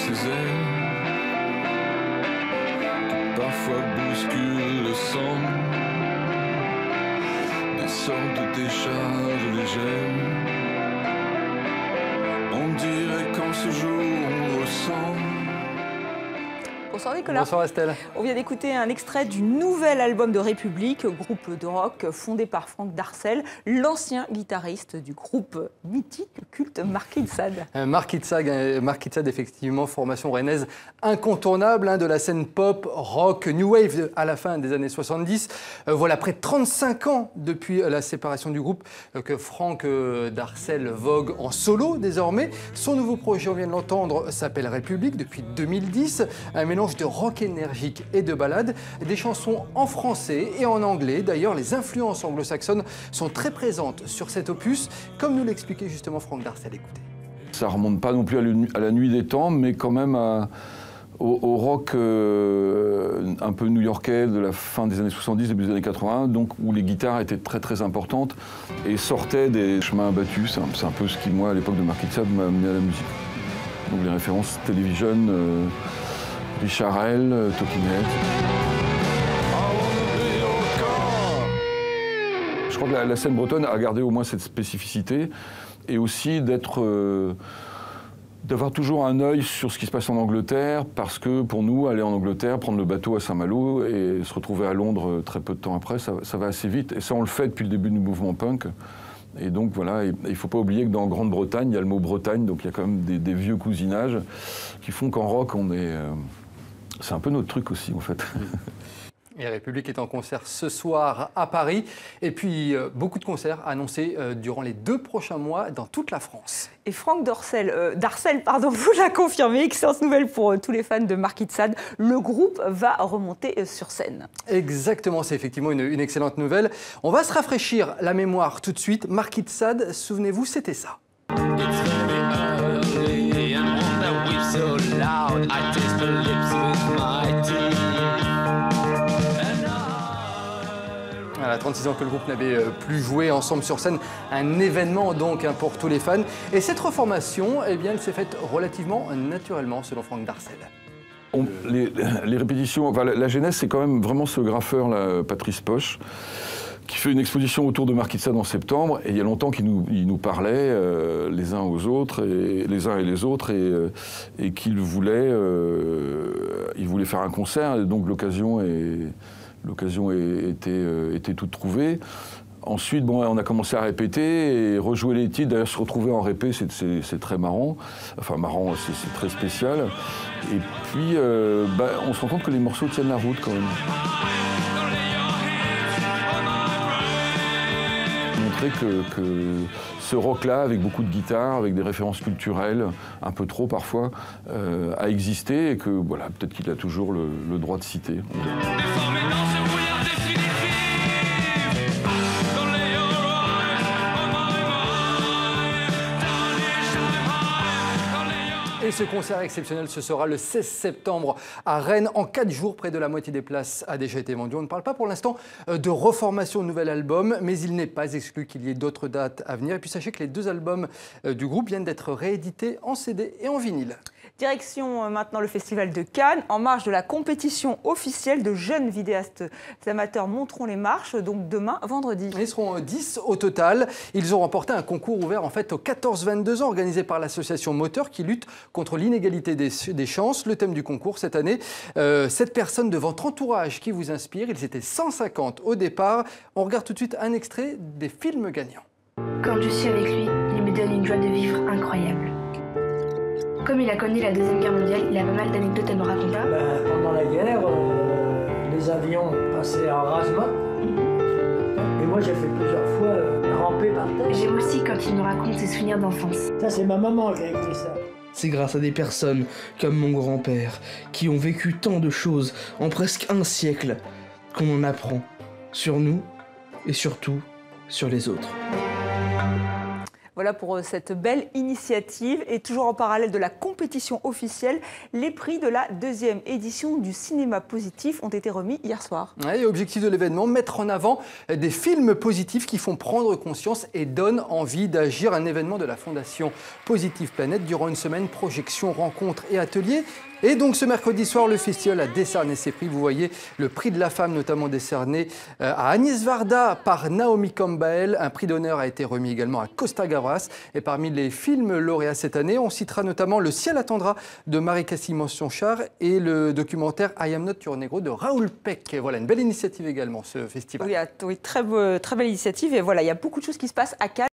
ses ailes, qui parfois bousculent le sang, des sortes de décharges légères. On dirait qu'en ce jour on ressent. Bonsoir Nicolas. Bonsoir Estelle. On vient d'écouter un extrait du nouvel album de République, groupe de rock fondé par Franck Darcel, l'ancien guitariste du groupe mythique culte Marquis de Sade. Marquis de Sade, effectivement, formation rennaise incontournable de la scène pop, rock, new wave à la fin des années 70. Voilà, près de 35 ans depuis la séparation du groupe que Franck Darcel vogue en solo désormais. Son nouveau projet, on vient de l'entendre, s'appelle République depuis 2010. Un mélange de rock énergique et de ballades, des chansons en français et en anglais. D'ailleurs, les influences anglo-saxonnes sont très présentes sur cet opus, comme nous l'expliquait justement Franck Darcel. Écoutez. Ça remonte pas non plus à la nuit des temps, mais quand même au rock un peu new-yorkais de la fin des années 70, début des années 80, donc où les guitares étaient très très importantes et sortaient des chemins battus. C'est un peu ce qui, moi, à l'époque de Marquis de Sade, m'a amené à la musique. Donc les références Television, Richard Hell, Talking Heads. Je crois que la scène bretonne a gardé au moins cette spécificité et aussi d'avoir toujours un œil sur ce qui se passe en Angleterre, parce que pour nous, aller en Angleterre, prendre le bateau à Saint-Malo et se retrouver à Londres très peu de temps après, ça va assez vite. Et ça, on le fait depuis le début du mouvement punk. Et donc voilà, il ne faut pas oublier que dans Grande-Bretagne, il y a le mot Bretagne, donc il y a quand même des vieux cousinages qui font qu'en rock, c'est un peu notre truc aussi, en fait. Et République est en concert ce soir à Paris. Et puis, beaucoup de concerts annoncés durant les 2 prochains mois dans toute la France. Et Franck Darcel, vous l'a confirmé, excellente nouvelle pour tous les fans de Marquis de Sade, le groupe va remonter sur scène. Exactement, c'est effectivement une excellente nouvelle. On va se rafraîchir la mémoire tout de suite. Marquis de Sade, souvenez-vous, c'était ça. Voilà, 36 ans que le groupe n'avait plus joué ensemble sur scène, un événement donc pour tous les fans. Et cette reformation, eh bien, elle s'est faite relativement naturellement, selon Franck Darcel. Les répétitions, enfin, la genèse, c'est quand même vraiment ce graffeur, là, Patrice Poche, qui fait une exposition autour de Marquis de Sade en septembre, et il y a longtemps qu'il nous parlait les uns aux autres, et les uns et les autres, et qu'il voulait faire un concert, et donc l'occasion était toute trouvée. Ensuite, on a commencé à répéter et rejouer les titres. D'ailleurs, se retrouver en répé, c'est très marrant. Enfin, marrant, c'est très spécial. Et puis, on se rend compte que les morceaux tiennent la route quand même. Montrer que ce rock-là, avec beaucoup de guitare, avec des références culturelles, un peu trop parfois, a existé et que voilà, peut-être qu'il a toujours le droit de citer. Et ce concert exceptionnel, ce sera le 16 septembre à Rennes. En 4 jours, près de la moitié des places a déjà été vendue. On ne parle pas pour l'instant de reformation de nouvel album, mais il n'est pas exclu qu'il y ait d'autres dates à venir. Et puis sachez que les 2 albums du groupe viennent d'être réédités en CD et en vinyle. Direction maintenant le Festival de Cannes, en marge de la compétition officielle de jeunes vidéastes amateurs monteront les marches, donc demain, vendredi. Ils seront 10 au total. Ils ont remporté un concours ouvert en fait aux 14-22 ans, organisé par l'association Moteur qui lutte contre l'inégalité des chances. Le thème du concours cette année, 7 personnes de votre entourage qui vous inspirent. Ils étaient 150 au départ. On regarde tout de suite un extrait des films gagnants. Quand je suis avec lui, il me donne une joie de vivre incroyable. Comme il a connu la Deuxième Guerre mondiale, il a pas mal d'anecdotes à nous raconter. Pendant la guerre, les avions passaient en rasement. Et moi, j'ai fait plusieurs fois ramper par terre. J'aime aussi quand il nous raconte ses souvenirs d'enfance. Ça, c'est ma maman qui a écrit ça. C'est grâce à des personnes comme mon grand-père qui ont vécu tant de choses en presque un siècle qu'on en apprend sur nous et surtout sur les autres. Voilà pour cette belle initiative. Et toujours en parallèle de la compétition officielle, les prix de la 2e édition du cinéma positif ont été remis hier soir. Et objectif de l'événement, mettre en avant des films positifs qui font prendre conscience et donnent envie d'agir. Un événement de la Fondation Positive Planète durant une semaine, projections, rencontres et ateliers. Et donc ce mercredi soir, le festival a décerné ses prix. Vous voyez le prix de la femme notamment décerné à Agnès Varda par Naomi Campbell. Un prix d'honneur a été remis également à Costa Gavras. Et parmi les films lauréats cette année, on citera notamment Le ciel attendra de Marie-Cassie Mention-Char et le documentaire I Am Not Your Negro de Raoul Peck. Et voilà, une belle initiative également, ce festival. Oui, très belle initiative. Et voilà, il y a beaucoup de choses qui se passent à Cannes.